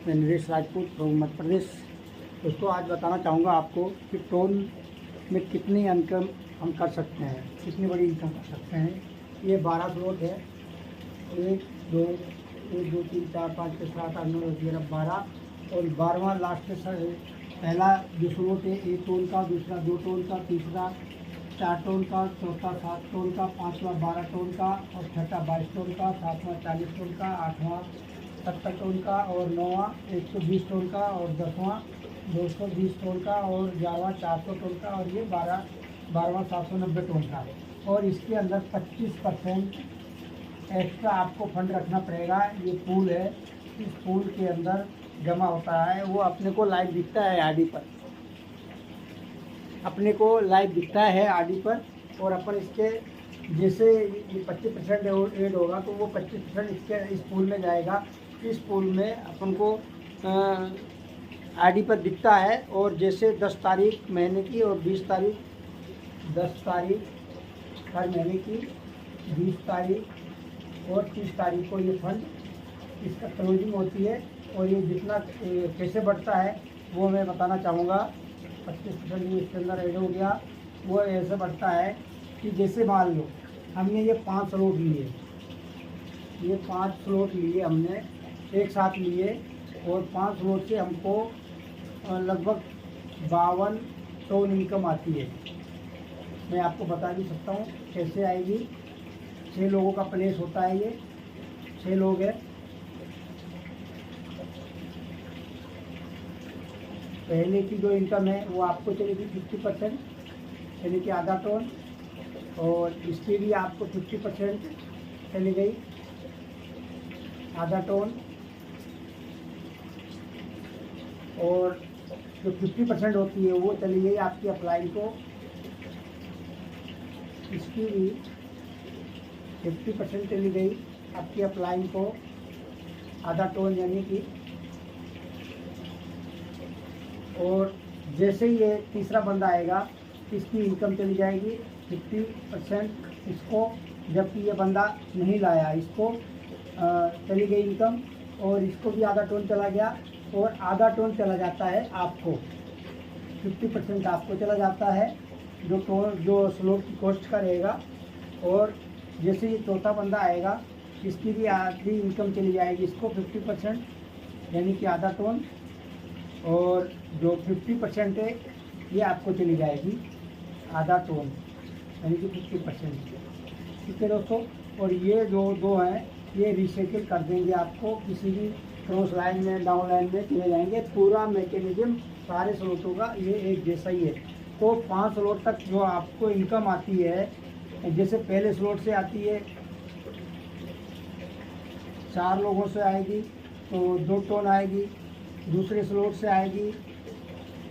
मैं नरेश राजपूत फ्रॉम मध्य प्रदेश। दोस्तों आज बताना चाहूँगा आपको कि टोन में कितनी इनकम हम कर सकते हैं, कितनी बड़ी इनकम कर सकते हैं। ये 12 स्लॉट है, 1 2 3 4 5 6 7 8 9 10 11 12 और 12वां लास्ट में पहला जो स्लॉट है 1 टोन का, दूसरा 2 टोन का, तीसरा 4 टोन का, चौथा 7 टोन का, पाँचवा 12 टोन का और छठा 22 टोन का, सातवां 40 टोन का, आठवां 70 टोन का और नौवां 120 टोन का और 10वां 220 टोन का और 11वां 400 टोन का और ये 12वां 790 टोन का है। और इसके अंदर 25% एक्स्ट्रा आपको फंड रखना पड़ेगा। ये पूल है, इस पूल के अंदर जमा होता है, वो अपने को लाइव दिखता है आईडी पर, अपने को लाइव दिखता है आईडी पर। और अपन इसके जैसे ये 25% ऐड होगा तो वो 25% इसके इस पूल में जाएगा। इस पूल में अपन को आईडी पर दिखता है। और जैसे 10 तारीख महीने की और 20 तारीख 10 तारीख हर महीने की, 20 तारीख और 30 तारीख को ये फंड इसका क्लोजिंग होती है। और ये जितना कैसे बढ़ता है वो मैं बताना चाहूँगा। 25% इसके अंदर ऐड हो गया, वो ऐसे बढ़ता है कि जैसे मान लो हमने ये 5 स्लॉट लिए, ये 5 स्लॉट लिए हमने एक साथ लिए और 5 स्लॉट से हमको लगभग 52 टोन इनकम आती है। मैं आपको बता नहीं सकता हूँ कैसे आएगी। 6 लोगों का प्लेस होता है, ये 6 लोग हैं। पहले की जो इनकम है वो आपको चलेगी 50%, यानी कि आधा टोन। और इसके लिए आपको 50% चली गई, आधा टोन। और जो 50% होती है वो चली गई आपकी अपलाइन को, इसकी भी 50% चली गई आपकी अपलाइन को, आधा टोन यानी कि। और जैसे ही ये तीसरा बंदा आएगा इसकी इनकम चली जाएगी 50% इसको, जबकि ये बंदा नहीं लाया इसको चली गई इनकम। और इसको भी आधा टोन चला गया और आधा टोन चला जाता है आपको, 50% आपको चला जाता है जो स्लॉट की कॉस्ट का रहेगा। और जैसे ये चौथा बंदा आएगा इसकी भी आधी इनकम चली जाएगी इसको 50% यानी कि आधा टोन। और जो 50% है ये आपको चली जाएगी आधा टोन यानी कि 50%। ठीक है दोस्तों। और ये जो दो हैं ये रिसाइकिल कर देंगे आपको, किसी भी क्रॉस लाइन में डाउन लाइन में चले जाएंगे। पूरा मैकेनिज्म सारे स्लॉटों का ये एक जैसा ही है। तो 5 स्लॉट तक जो आपको इनकम आती है, जैसे पहले स्लॉट से आती है 4 लोगों से आएगी तो 2 टोन आएगी, दूसरे स्लॉट से आएगी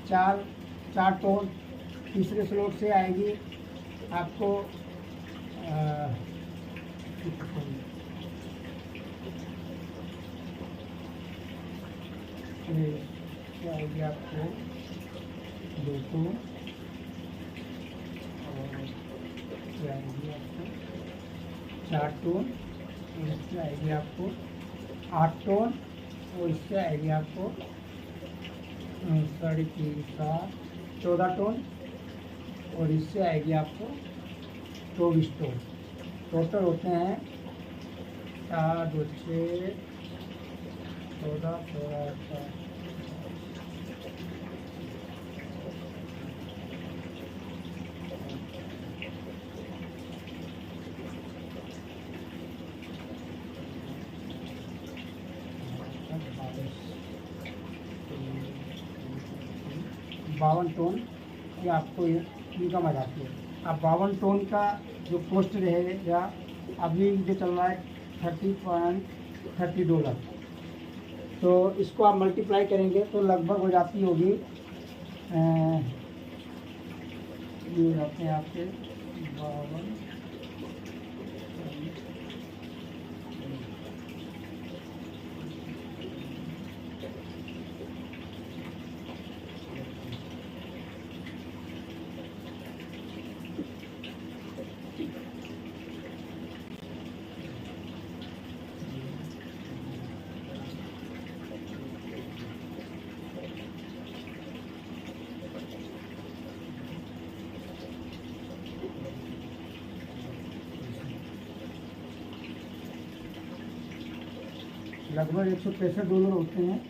4 टोन, तीसरे स्लॉट से आएगी आपको आएगी आपको 2 टोन और आएगी आपको 4 टोन और इससे आएगी आपको 8 टोन और इससे आएगी आपको 3.5 7 14 टोन और इससे आएगी आपको 24 टोन। टोटल होते हैं 4 2 6 14 14 52 टोन ये आपको इनकम आ जाती है। अब 52 टोन का जो कॉस्ट रहेगा अभी जो चल रहा है $30.30। तो इसको आप मल्टीप्लाई करेंगे तो लगभग हो जाती होगी ये जाते हैं आपके 52 52 लगभग 165 डॉलर होते हैं।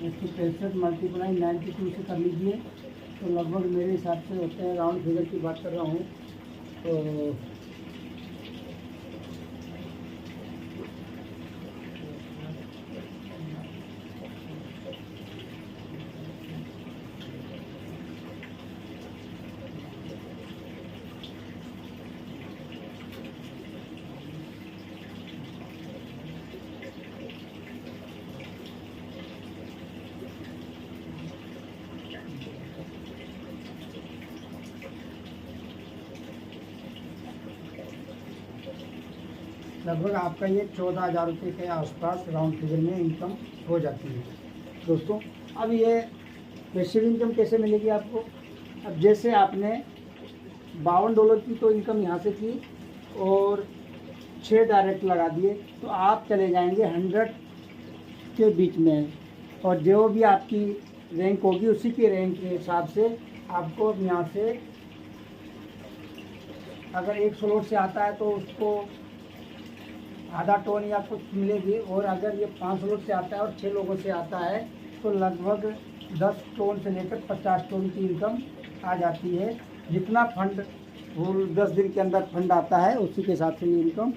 165 मल्टीप्लाई 92 से कर लीजिए तो लगभग मेरे हिसाब से होते हैं, राउंड फिगर की बात कर रहा हूँ तो लगभग आपका ये 14,000 रुपये के आसपास राउंड फिगर में इनकम हो जाती है दोस्तों। अब ये पैसिव इनकम कैसे मिलेगी आपको? अब जैसे आपने 52 डॉलर की तो इनकम यहाँ से की और 6 डायरेक्ट लगा दिए तो आप चले जाएंगे 100 के बीच में, और जो भी आपकी रैंक होगी उसी की रैंक के हिसाब से आपको यहाँ से अगर 1 स्लॉट से आता है तो उसको आधा टोन या कुछ मिलेगी, और अगर ये 5 स्लॉट से आता है और 6 लोगों से आता है तो लगभग 10 टोन से लेकर 50 टोन की इनकम आ जाती है। जितना फंड वो 10 दिन के अंदर फंड आता है उसी के हिसाब से ये इनकम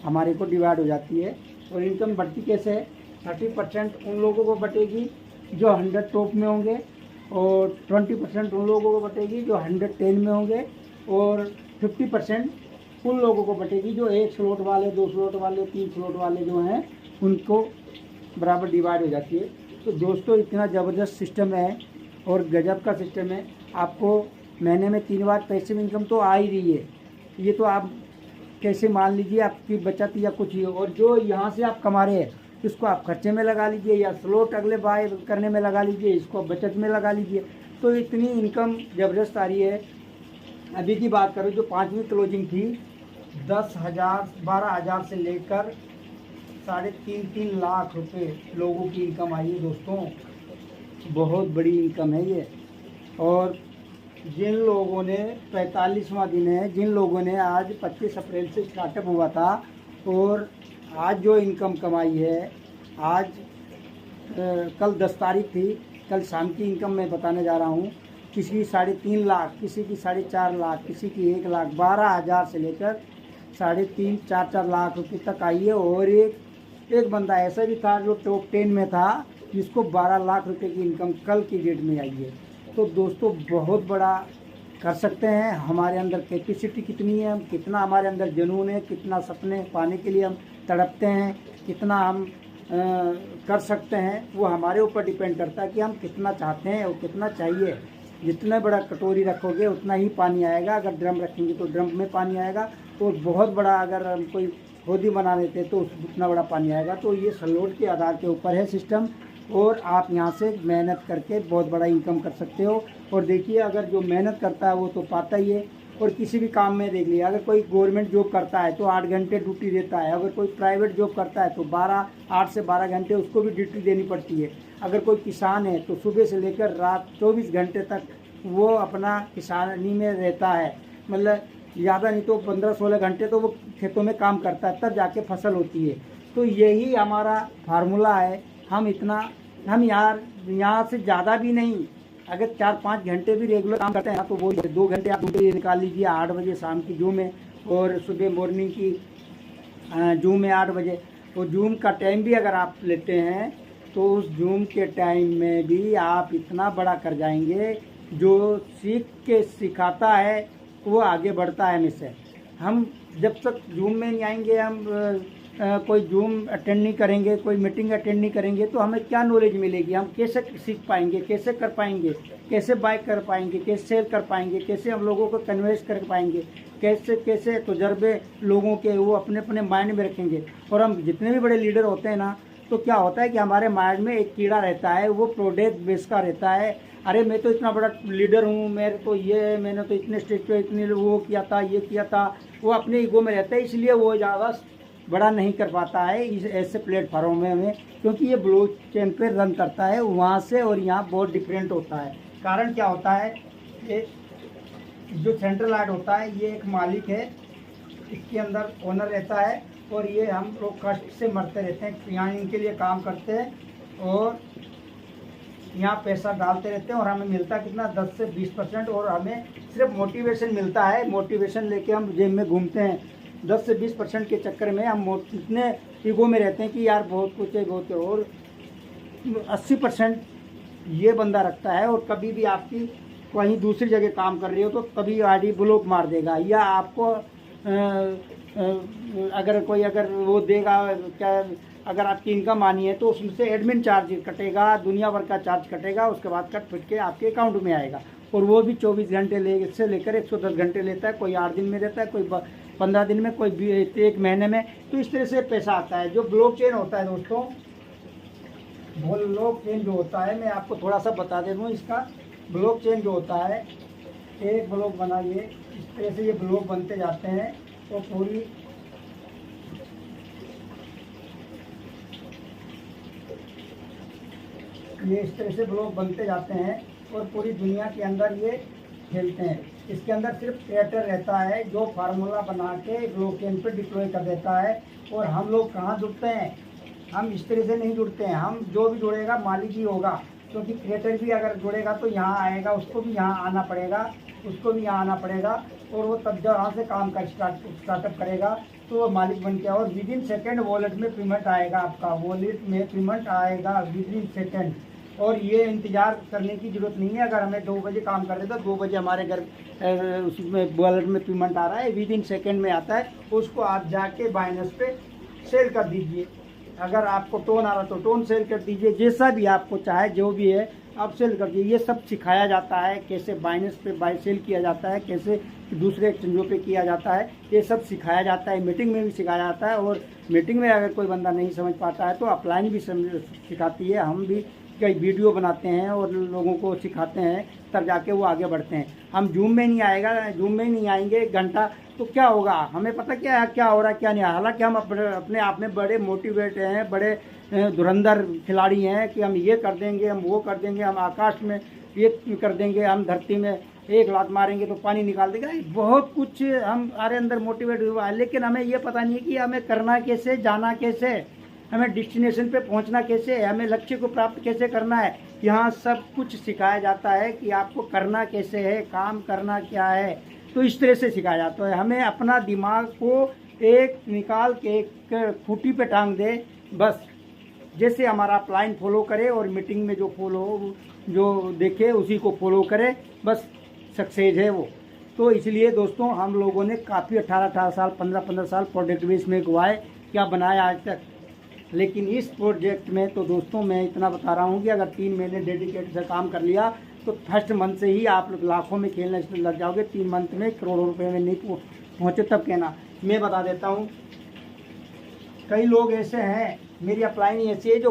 हमारे को डिवाइड हो जाती है। और इनकम बढ़ती कैसे है? 30% उन लोगों को बटेगी जो 100 टॉप में होंगे, और 20% उन लोगों को बटेगी जो 110 में होंगे, और 50% उन लोगों को बटेगी जो 1 स्लॉट वाले, 2 स्लॉट वाले, 3 स्लॉट वाले जो हैं उनको बराबर डिवाइड हो जाती है। तो दोस्तों इतना ज़बरदस्त सिस्टम है और गजब का सिस्टम है। आपको महीने में 3 बार पैसिव इनकम तो आ ही रही है। ये तो आप कैसे मान लीजिए आपकी बचत या कुछ ही, और जो यहाँ से आप कमा रहे हैं इसको आप खर्चे में लगा लीजिए या स्लॉट अगले बाय करने में लगा लीजिए, इसको बचत में लगा लीजिए। तो इतनी इनकम ज़बरदस्त आ रही है। अभी की बात करूँ जो 5वीं क्लोजिंग थी 10,000 12,000 से लेकर 3.5 लाख रुपए लोगों की इनकम आई है दोस्तों। बहुत बड़ी इनकम है ये। और जिन लोगों ने 45वां दिन है, जिन लोगों ने आज 25 अप्रैल से स्टार्टअप हुआ था और आज जो इनकम कमाई है, आज कल 10 तारीख थी, कल शाम की इनकम मैं बताने जा रहा हूँ। किसी की 3.5 लाख, किसी की 4.5 लाख, किसी की 1 लाख, 12,000 से लेकर 3.5 4 लाख रुपये तक आई है। और एक बंदा ऐसा भी था जो टॉप 10 में था जिसको 12 लाख रुपए की इनकम कल की डेट में आई है। तो दोस्तों बहुत बड़ा कर सकते हैं। हमारे अंदर कैपेसिटी कितनी है, कितना हमारे अंदर जुनून है, कितना सपने पाने के लिए हम तड़पते हैं, कितना हम कर सकते हैं, वो हमारे ऊपर डिपेंड करता है कि हम कितना चाहते हैं और कितना चाहिए। जितना बड़ा कटोरी रखोगे उतना ही पानी आएगा, अगर ड्रम रखेंगे तो ड्रम में पानी आएगा, और बहुत बड़ा अगर हम कोई होदी बना लेते तो उतना बड़ा पानी आएगा। तो ये स्लॉट के आधार के ऊपर है सिस्टम, और आप यहाँ से मेहनत करके बहुत बड़ा इनकम कर सकते हो। और देखिए अगर जो मेहनत करता है वो तो पाता ही है। और किसी भी काम में देख लिया, अगर कोई गवर्नमेंट जॉब करता है तो 8 घंटे ड्यूटी देता है, अगर कोई प्राइवेट जॉब करता है तो 8 से 12 घंटे उसको भी ड्यूटी देनी पड़ती है। अगर कोई किसान है तो सुबह से लेकर रात 24 घंटे तक वो अपना किसानी में रहता है, मतलब ज़्यादा नहीं तो 15-16 घंटे तो वो खेतों में काम करता है, तब जाके फसल होती है। तो यही हमारा फार्मूला है। हम यहाँ से ज़्यादा भी नहीं, अगर 4-5 घंटे भी रेगुलर काम करते हैं तो वो 2 घंटे आप ड्यूटी निकाल लीजिए 8 बजे शाम की जूम में, और सुबह मॉर्निंग की जूम में 8 बजे। तो जूम का टाइम भी अगर आप लेते हैं तो उस जूम के टाइम में भी आप इतना बड़ा कर जाएंगे। जो सीख के सिखाता है वो आगे बढ़ता है हमेशा। हम जब तक जूम में नहीं आएंगे, हम कोई जूम अटेंड नहीं करेंगे, कोई मीटिंग अटेंड नहीं करेंगे तो हमें क्या नॉलेज मिलेगी? हम कैसे सीख पाएंगे, कैसे कर पाएंगे, कैसे बाय कर पाएंगे, कैसे सेल कर पाएंगे, कैसे हम लोगों को कन्वेंस कर पाएंगे, कैसे तजुर्बे लोगों के वो अपने अपने माइंड में रखेंगे। और हम जितने भी बड़े लीडर होते हैं ना, तो क्या होता है कि हमारे माइंड में एक कीड़ा रहता है, वो प्रोडक्ट बेस का रहता है। अरे मैं तो इतना बड़ा लीडर हूँ, मैंने तो इतने स्टेज पे इतने वो किया था, ये किया था। वो अपने ईगो में रहता है, इसलिए वो ज़्यादा बड़ा नहीं कर पाता है इस ऐसे प्लेटफॉर्म में, क्योंकि ये ब्लॉकचेन पे रन करता है। वहाँ से और यहाँ बहुत डिफरेंट होता है। कारण क्या होता है, ये जो सेंट्रल लाइट होता है ये एक मालिक है, इसके अंदर ओनर रहता है, और ये हम लोग कष्ट से मरते रहते हैं। यहाँ इनके लिए काम करते हैं और यहाँ पैसा डालते रहते हैं और हमें मिलता कितना 10 से 20%, और हमें सिर्फ मोटिवेशन मिलता है। मोटिवेशन लेके हम जेब में घूमते हैं। 10 से 20% के चक्कर में हम इतने ईगो में रहते हैं कि यार बहुत कुछ है बहुत है, और 80% ये बंदा रखता है। और कभी भी आपकी कहीं दूसरी जगह काम कर रही हो तो कभी आईडी ब्लॉक मार देगा, या आपको अगर वो देगा क्या, अगर आपकी इनकम आनी है तो उसमें से एडमिन चार्ज कटेगा, दुनिया भर का चार्ज कटेगा, उसके बाद कट फिट के आपके अकाउंट में आएगा। और वो भी 24 घंटे से लेकर 110 घंटे लेता है। कोई 8 दिन में देता है, कोई 15 दिन में, कोई 1 महीने में। तो इस तरह से पैसा आता है। जो ब्लॉकचेन होता है दोस्तों, ब्लॉकचेन जो होता है, मैं आपको थोड़ा सा बता दे दूँ इसका। ब्लॉकचेन जो होता है, एक ब्लॉक बनाइए, इस तरह से ये ब्लॉक बनते जाते हैं तो पूरी ये इस तरह से ब्लॉक बनते जाते हैं और पूरी दुनिया के अंदर ये खेलते हैं। इसके अंदर सिर्फ क्रिएटर रहता है जो फार्मूला बना के ब्लॉकचेन पे डिप्लॉय कर देता है। और हम लोग कहाँ जुड़ते हैं? हम इस तरह से नहीं जुड़ते हैं। हम जो भी जुड़ेगा मालिक ही होगा, क्योंकि क्रिएटर भी अगर जुड़ेगा तो यहाँ आएगा, उसको भी यहाँ आना पड़ेगा, उसको भी यहाँ आना पड़ेगा, और वो तब जब यहाँ से काम का स्टार्टअप करेगा तो वो मालिक बन गया। और विद इन सेकेंड वॉलेट में पेमेंट आएगा, आपका वॉलेट में पेमेंट आएगा विद इन सेकेंड। और ये इंतज़ार करने की ज़रूरत नहीं है। अगर हमें 2 बजे काम कर रहे तो 2 बजे हमारे घर उसमें वॉलेट में पेमेंट आ रहा है, विद इन सेकेंड में आता है। उसको आप जाके बाइनेंस पे सेल कर दीजिए। अगर आपको टोन आ रहा तो टोन सेल कर दीजिए, जैसा भी आपको चाहे जो भी है आप सेल कर दीजिए। ये सब सिखाया जाता है, कैसे बाइनेंस पे बाय सेल किया जाता है, कैसे दूसरे एक्सचेंजों पे किया जाता है, ये सब सिखाया जाता है। मीटिंग में भी सिखाया जाता है, और मीटिंग में अगर कोई बंदा नहीं समझ पाता है तो ऑफलाइन भी सिखाती है। हम भी कई वीडियो बनाते हैं और लोगों को सिखाते हैं, तब जाके वो आगे बढ़ते हैं। हम जूम में नहीं आएंगे 1 घंटा तो क्या होगा? हमें पता क्या हो रहा है क्या नहीं। हालांकि हम अपने आप में बड़े मोटिवेट हैं, बड़े धुरंधर खिलाड़ी हैं कि हम ये कर देंगे, हम वो कर देंगे, हम आकाश में ये कर देंगे, हम धरती में 1 लात मारेंगे तो पानी निकाल देगा। बहुत कुछ हमारे अंदर मोटिवेट हुआ है, लेकिन हमें ये पता नहीं कि हमें करना कैसे, जाना कैसे, हमें डेस्टिनेशन पे पहुंचना कैसे है, हमें लक्ष्य को प्राप्त कैसे करना है। यहाँ सब कुछ सिखाया जाता है कि आपको करना कैसे है, काम करना क्या है। तो इस तरह से सिखाया जाता है। हमें अपना दिमाग को एक निकाल के एक खूंटी पे टांग दे, बस जैसे हमारा प्लान फॉलो करे और मीटिंग में जो देखे उसी को फॉलो करे, बस सक्सेस है वो। तो इसलिए दोस्तों हम लोगों ने काफ़ी 18 साल 15 साल प्रोजेक्ट बेस में गवाए, क्या बनाया आज तक। लेकिन इस प्रोजेक्ट में तो दोस्तों मैं इतना बता रहा हूँ कि अगर 3 महीने डेडिकेट से काम कर लिया तो फर्स्ट मंथ से ही आप लाखों में खेलने लग जाओगे। 3 मंथ में करोड़ों रुपए में नहीं पहुँचे तब कहना। मैं बता देता हूँ, कई लोग ऐसे हैं, मेरी अपलाइन ऐसी है जो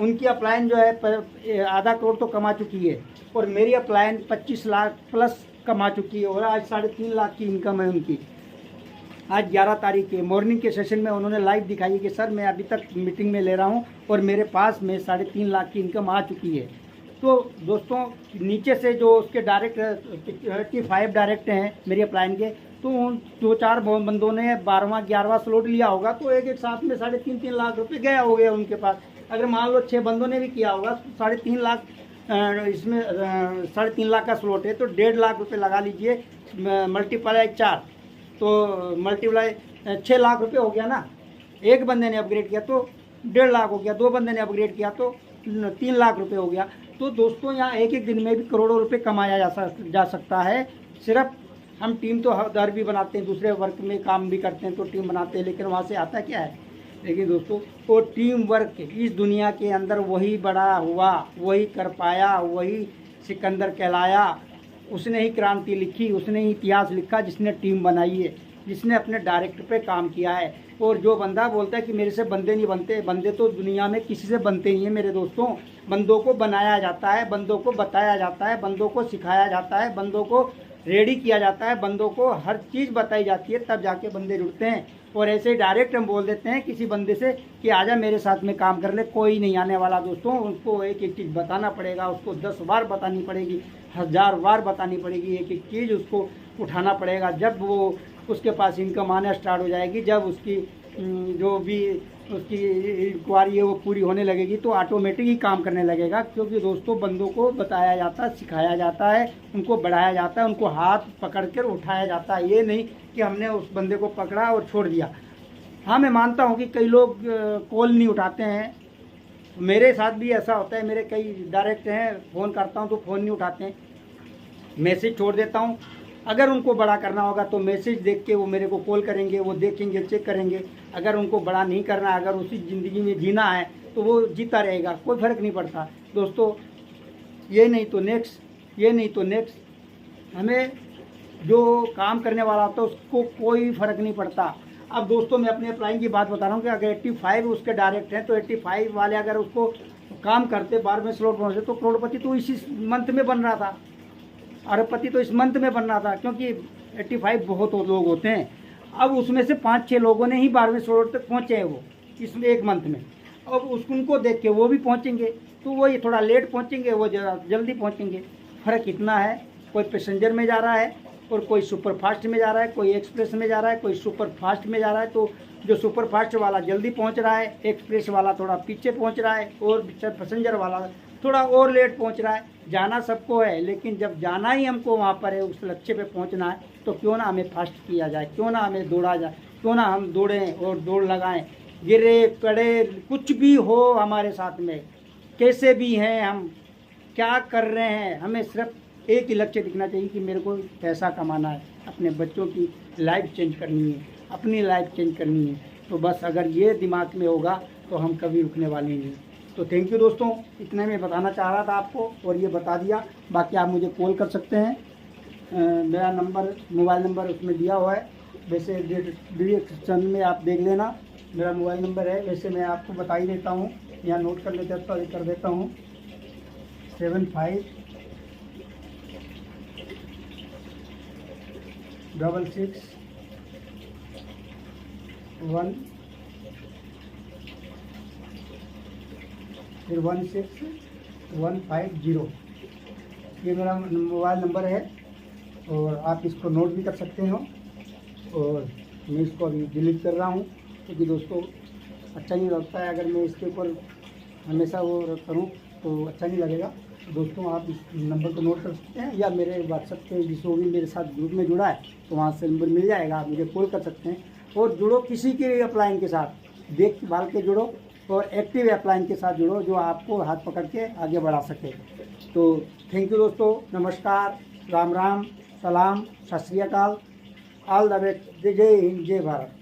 उनकी अपलाइन जो है आधा करोड़ तो कमा चुकी है, और मेरी अपलाइन 25 लाख प्लस कमा चुकी है, और आज 3.5 लाख की इनकम है उनकी। आज 11 तारीख के मॉर्निंग के सेशन में उन्होंने लाइव दिखाई कि सर मैं अभी तक मीटिंग में ले रहा हूं और मेरे पास में 3.5 लाख की इनकम आ चुकी है। तो दोस्तों नीचे से जो उसके डायरेक्ट 35 डायरेक्ट हैं मेरी अपलाइन के, तो उन 2-4 बंदों ने 12वां 11वां स्लॉट लिया होगा, तो एक साथ में 3.5 लाख रुपए गया हो गया उनके पास। अगर मान लो 6 बंदों ने भी किया होगा तो 3.5 लाख, इसमें 3.5 लाख का स्लॉट है तो 1.5 लाख रुपये लगा लीजिए, मल्टीप्लाई 4 तो मल्टीप्लाई 6 लाख रुपए हो गया ना। एक बंदे ने अपग्रेड किया तो 1.5 लाख हो गया, 2 बंदे ने अपग्रेड किया तो 3 लाख रुपए हो गया। तो दोस्तों यहाँ एक दिन में भी करोड़ों रुपए कमाया जा सकता है। सिर्फ हम टीम तो दर भी बनाते हैं, दूसरे वर्क में काम भी करते हैं तो टीम बनाते हैं, लेकिन वहाँ से आता क्या है। लेकिन दोस्तों वो टीम वर्क इस दुनिया के अंदर वही बड़ा हुआ, वही कर पाया, वही सिकंदर कहलाया। उसने ही क्रांति लिखी, उसने ही इतिहास लिखा जिसने टीम बनाई है, जिसने अपने डायरेक्टर पे काम किया है। और जो बंदा बोलता है कि मेरे से बंदे नहीं बनते, बंदे तो दुनिया में किसी से बनते नहीं है मेरे दोस्तों। बंदों को बनाया जाता है, बंदों को बताया जाता है, बंदों को सिखाया जाता है, बंदों को रेडी किया जाता है, बंदों को हर चीज़ बताई जाती है, तब जाके बंदे जुड़ते हैं। और ऐसे ही डायरेक्ट हम बोल देते हैं किसी बंदे से कि आजा मेरे साथ में काम कर ले, कोई नहीं आने वाला दोस्तों। उसको एक एक चीज़ बताना पड़ेगा, उसको 10 बार बतानी पड़ेगी, 1000 बार बतानी पड़ेगी, एक एक चीज़ उसको उठाना पड़ेगा। जब वो उसके पास इनकम आना स्टार्ट हो जाएगी। जब उसकी जो भी उसकी इंक्वायरी है वो पूरी होने लगेगी तो ऑटोमेटिक ही काम करने लगेगा। क्योंकि दोस्तों बंदों को बताया जाता है, सिखाया जाता है, उनको बढ़ाया जाता है, उनको हाथ पकड़ कर उठाया जाता है। ये नहीं कि हमने उस बंदे को पकड़ा और छोड़ दिया। हाँ, मैं मानता हूँ कि कई लोग कॉल नहीं उठाते हैं, मेरे साथ भी ऐसा होता है। मेरे कई डायरेक्ट हैं, फ़ोन करता हूँ तो फ़ोन नहीं उठाते हैं, मैसेज छोड़ देता हूँ। अगर उनको बड़ा करना होगा तो मैसेज देख के वो मेरे को कॉल करेंगे, वो देखेंगे, चेक करेंगे। अगर उनको बड़ा नहीं करना, अगर उसी ज़िंदगी में जीना है तो वो जीता रहेगा, कोई फ़र्क नहीं पड़ता दोस्तों। ये नहीं तो नेक्स्ट, ये नहीं तो नेक्स्ट। हमें जो काम करने वाला होता है उसको कोई फ़र्क नहीं पड़ता। अब दोस्तों मैं अपने अप्लाइंग की बात बता रहा हूँ कि अगर 85 उसके डायरेक्ट हैं तो 85 वाले अगर उसको काम करते 12वें स्लॉट पहुँचे तो करोड़पति तो इसी मंथ में बन रहा था, अरबपति तो इस मंथ में बन रहा था। क्योंकि 85 बहुत लोग होते हैं। अब उसमें से 5-6 लोगों ने ही 12वें स्लॉट तक पहुँचे हैं वो इसमें एक मंथ में। अब उनको देख के वो भी पहुँचेंगे, तो वो ये थोड़ा लेट पहुँचेंगे, वो जल्दी पहुँचेंगे। फ़र्क इतना है, कोई पैसेंजर में जा रहा है और कोई सुपर फास्ट में जा रहा है, कोई एक्सप्रेस में जा रहा है, कोई सुपर फास्ट में जा रहा है। तो जो सुपर फास्ट वाला जल्दी पहुंच रहा है, एक्सप्रेस वाला थोड़ा पीछे पहुंच रहा है और पैसेंजर वाला थोड़ा और लेट पहुंच रहा है। जाना सबको है, लेकिन जब जाना ही हमको वहां पर है, उस लक्ष्य पे पहुंचना है, तो क्यों ना हमें फास्ट किया जाए, क्यों ना हमें दौड़ा जाए, क्यों ना हम दौड़ें और दौड़ लगाएं। गिरे पड़े कुछ भी हो हमारे साथ में, कैसे भी हैं हम, क्या कर रहे हैं, हमें सिर्फ एक ही लक्ष्य दिखना चाहिए कि मेरे को पैसा कमाना है, अपने बच्चों की लाइफ चेंज करनी है, अपनी लाइफ चेंज करनी है। तो बस अगर ये दिमाग में होगा तो हम कभी रुकने वाले नहीं। तो थैंक यू दोस्तों, इतने में बताना चाह रहा था आपको और ये बता दिया। बाकी आप मुझे कॉल कर सकते हैं, मेरा नंबर, मोबाइल नंबर उसमें दिया हुआ है। वैसे डिस्क्रिप्शन में आप देख लेना, मेरा मोबाइल नंबर है। वैसे मैं आपको बता ही देता हूँ, यहाँ नोट कर लेते कर देता हूँ 75 66 1 फिर 16150, ये मेरा मोबाइल नंबर है और आप इसको नोट भी कर सकते हो। और मैं इसको अभी डिलीट कर रहा हूँ क्योंकि दोस्तों अच्छा नहीं लगता है अगर मैं इसके ऊपर हमेशा वो करूँ तो अच्छा नहीं लगेगा। दोस्तों आप इस नंबर को नोट कर सकते हैं या मेरे व्हाट्सएप पे जिसको भी मेरे साथ ग्रुप में जुड़ा है तो वहाँ से नंबर मिल जाएगा, आप मुझे कॉल कर सकते हैं। और जुड़ो किसी के अपलाइन के साथ, देख भाल के जुड़ो और एक्टिव अपलाइन के साथ जुड़ो जो आपको हाथ पकड़ के आगे बढ़ा सके। तो थैंक यू दोस्तों, नमस्कार, राम राम, सलाम, सत श्री अकाल, ऑल द बेस्ट, जय हिंद, जय भारत।